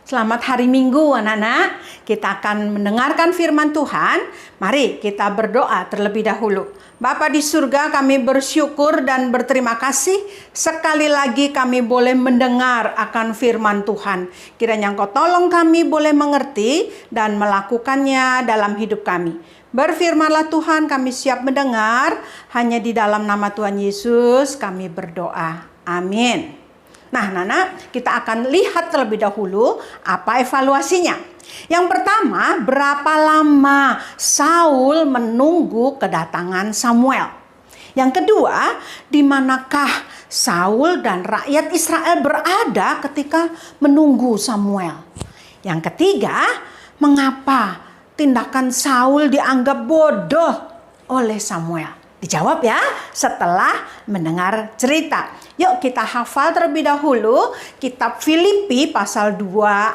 Selamat hari Minggu anak-anak. Kita akan mendengarkan firman Tuhan. Mari kita berdoa terlebih dahulu. Bapa di surga, kami bersyukur dan berterima kasih. Sekali lagi kami boleh mendengar akan firman Tuhan. Kiranya Engkau tolong kami boleh mengerti dan melakukannya dalam hidup kami. Berfirmanlah Tuhan, kami siap mendengar. Hanya di dalam nama Tuhan Yesus kami berdoa. Amin. Nah, Nana, kita akan lihat terlebih dahulu apa evaluasinya. Yang pertama, berapa lama Saul menunggu kedatangan Samuel. Yang kedua, di manakah Saul dan rakyat Israel berada ketika menunggu Samuel. Yang ketiga, mengapa tindakan Saul dianggap bodoh oleh Samuel. Dijawab ya setelah mendengar cerita. Yuk kita hafal terlebih dahulu kitab Filipi pasal 2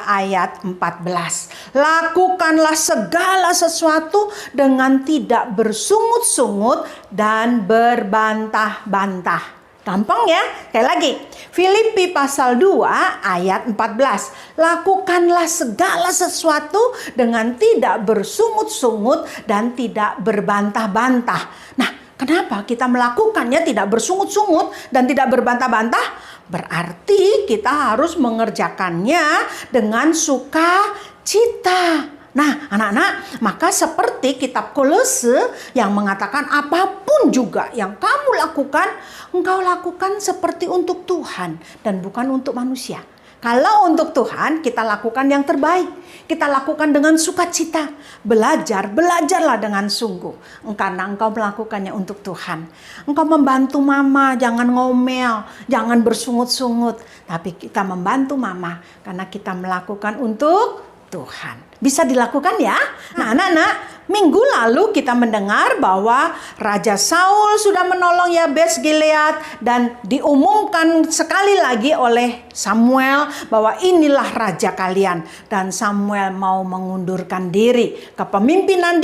ayat 14. Lakukanlah segala sesuatu dengan tidak bersungut-sungut dan berbantah-bantah. Gampang ya? Sekali lagi. Filipi pasal 2 ayat 14. Lakukanlah segala sesuatu dengan tidak bersungut-sungut dan tidak berbantah-bantah. Nah, kenapa kita melakukannya tidak bersungut-sungut dan tidak berbantah-bantah? Berarti kita harus mengerjakannya dengan sukacita. Nah, anak-anak, maka seperti kitab Kolose yang mengatakan apapun juga yang kamu lakukan, engkau lakukan seperti untuk Tuhan dan bukan untuk manusia. Kalau untuk Tuhan, kita lakukan yang terbaik. Kita lakukan dengan sukacita. Belajarlah dengan sungguh. Karena engkau melakukannya untuk Tuhan. Engkau membantu mama, jangan ngomel, jangan bersungut-sungut. Tapi kita membantu mama karena kita melakukan untuk Tuhan. Bisa dilakukan ya? Nah, anak-anak, minggu lalu kita mendengar bahwa Raja Saul sudah menolong Yabes Gilead dan diumumkan sekali lagi oleh Samuel bahwa inilah raja kalian. Dan Samuel mau mengundurkan diri. Kepemimpinan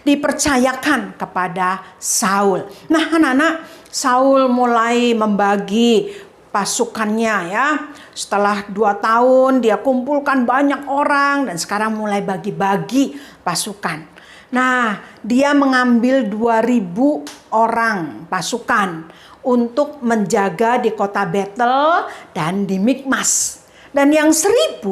dipercayakan kepada Saul. Nah, anak-anak, Saul mulai membagi pasukannya ya. Setelah 2 tahun dia kumpulkan banyak orang dan sekarang mulai bagi-bagi pasukan. Nah, dia mengambil 2000 orang pasukan untuk menjaga di kota Betel dan di Mikmas. Dan yang 1000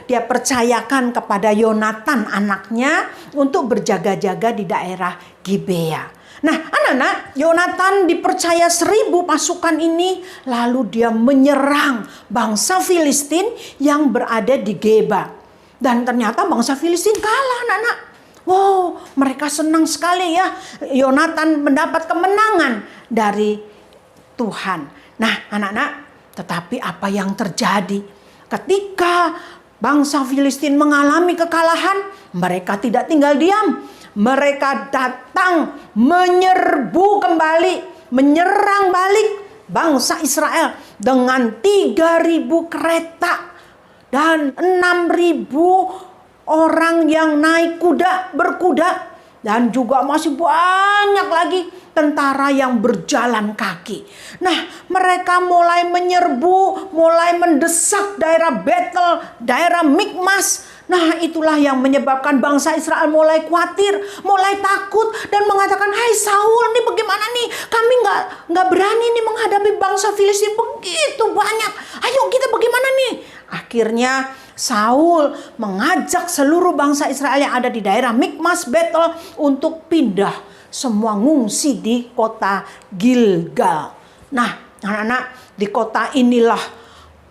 dia percayakan kepada Yonatan anaknya untuk berjaga-jaga di daerah Gibea. Nah, anak-anak, Yonatan dipercaya 1000 pasukan ini, lalu dia menyerang bangsa Filistin yang berada di Geba. Dan ternyata bangsa Filistin kalah, anak-anak. Wow, mereka senang sekali ya. Yonatan mendapat kemenangan dari Tuhan. Nah, anak-anak, tetapi apa yang terjadi? Ketika bangsa Filistin mengalami kekalahan, mereka tidak tinggal diam. Mereka datang menyerbu kembali, menyerang balik bangsa Israel dengan 3000 kereta dan 6000 orang yang naik berkuda dan juga masih banyak lagi tentara yang berjalan kaki. Nah, mereka mulai menyerbu, mulai mendesak daerah Betel, daerah Mikmas. Nah, itulah yang menyebabkan bangsa Israel mulai khawatir, mulai takut dan mengatakan, "Hai Saul, ini bagaimana nih? Kami nggak berani nih menghadapi bangsa Filistin begitu banyak. Ayo kita bagaimana nih?" Akhirnya Saul mengajak seluruh bangsa Israel yang ada di daerah Mikmas, Betel untuk pindah semua ngungsi di kota Gilgal. Nah, anak-anak, di kota inilah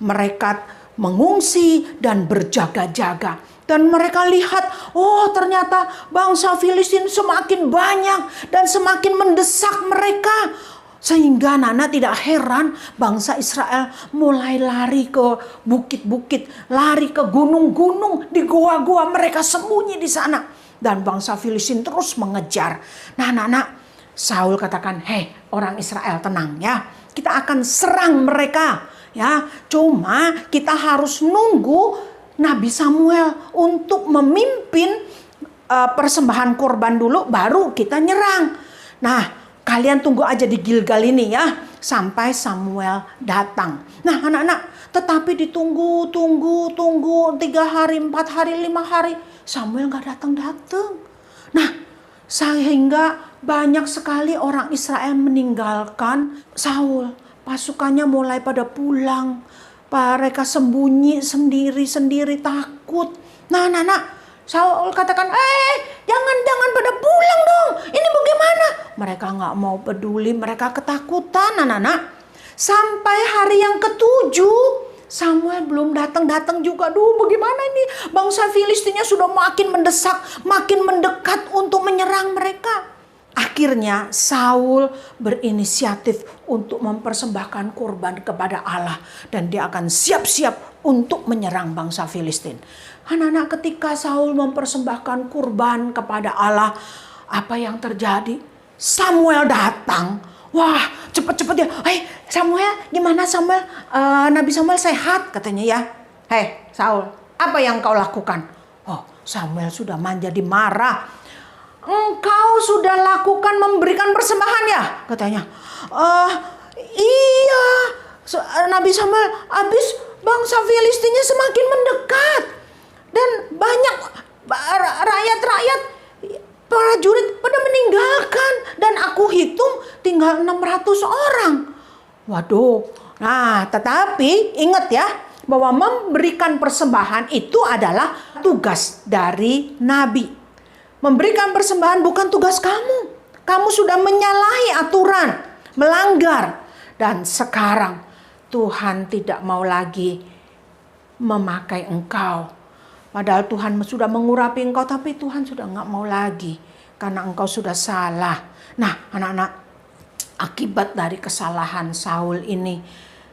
mereka mengungsi dan berjaga-jaga. Dan mereka lihat, oh ternyata bangsa Filistin semakin banyak dan semakin mendesak mereka. Sehingga anak-anak tidak heran bangsa Israel mulai lari ke bukit-bukit, lari ke gunung-gunung, di goa-goa mereka sembunyi di sana. Dan bangsa Filistin terus mengejar. Nah, anak-anak, Saul katakan, "Hei orang Israel, tenang ya. Kita akan serang mereka. Ya, cuma kita harus nunggu Nabi Samuel untuk memimpin persembahan korban dulu, baru kita nyerang. Nah, kalian tunggu aja di Gilgal ini ya, sampai Samuel datang." Nah, anak-anak, Tetapi ditunggu, tunggu, 3 hari, 4 hari, 5 hari. Samuel gak datang-datang. Nah, sehingga banyak sekali orang Israel meninggalkan Saul. Pasukannya mulai pada pulang. Mereka sembunyi sendiri-sendiri, takut. Nah, Saul katakan, jangan pada pulang dong. Ini bagaimana? Mereka gak mau peduli, mereka ketakutan, anak-anak. Sampai hari yang ke-7, Samuel belum datang juga. Bagaimana ini? Bangsa Filistinnya sudah makin mendesak, makin mendekat untuk menyerang mereka. Akhirnya Saul berinisiatif untuk mempersembahkan kurban kepada Allah. Dan dia akan siap-siap untuk menyerang bangsa Filistin. Anak-anak, ketika Saul mempersembahkan kurban kepada Allah, apa yang terjadi? Samuel datang. Wah, cepet-cepet dia. Hei Samuel, gimana Samuel? Nabi Samuel sehat katanya ya. Hei Saul, apa yang kau lakukan? Oh, Samuel sudah menjadi marah. Engkau sudah lakukan memberikan persembahan ya? Katanya. Iya. Nabi Samuel, habis bangsa Filistinnya semakin mendekat. Dan banyak rakyat-rakyat, prajurit pada meninggalkan. Dan aku hitung tinggal 600 orang. Waduh. Nah, tetapi ingat ya, bahwa memberikan persembahan itu adalah tugas dari nabi. Memberikan persembahan bukan tugas kamu. Kamu sudah menyalahi aturan, melanggar. Dan sekarang Tuhan tidak mau lagi memakai engkau. Padahal Tuhan sudah mengurapi engkau, tapi Tuhan sudah nggak mau lagi. Karena engkau sudah salah. Nah, anak-anak, akibat dari kesalahan Saul ini,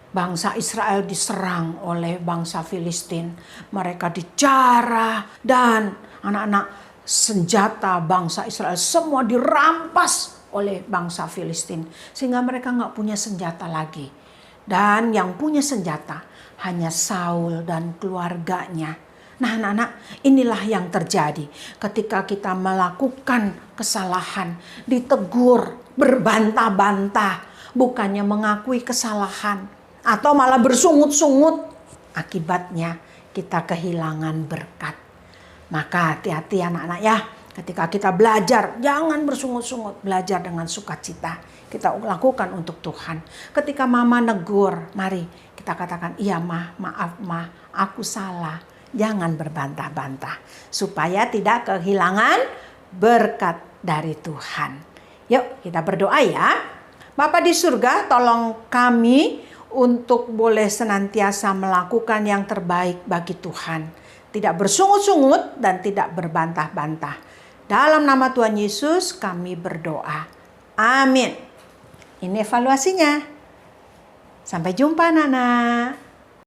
bangsa Israel diserang oleh bangsa Filistin. Mereka dijarah dan anak-anak, senjata bangsa Israel semua dirampas oleh bangsa Filistin. Sehingga mereka nggak punya senjata lagi. Dan yang punya senjata hanya Saul dan keluarganya. Nah anak-anak, inilah yang terjadi ketika kita melakukan kesalahan, ditegur, berbantah-bantah, bukannya mengakui kesalahan, atau malah bersungut-sungut. Akibatnya kita kehilangan berkat. Maka hati-hati anak-anak ya, ketika kita belajar, jangan bersungut-sungut, belajar dengan sukacita. Kita lakukan untuk Tuhan. Ketika mama negur, mari kita katakan, iya mah, maaf mah, aku salah. Jangan berbantah-bantah, supaya tidak kehilangan berkat dari Tuhan. Yuk kita berdoa ya. Bapa di surga, tolong kami untuk boleh senantiasa melakukan yang terbaik bagi Tuhan. Tidak bersungut-sungut dan tidak berbantah-bantah. Dalam nama Tuhan Yesus kami berdoa. Amin. Ini evaluasinya. Sampai jumpa, Nana.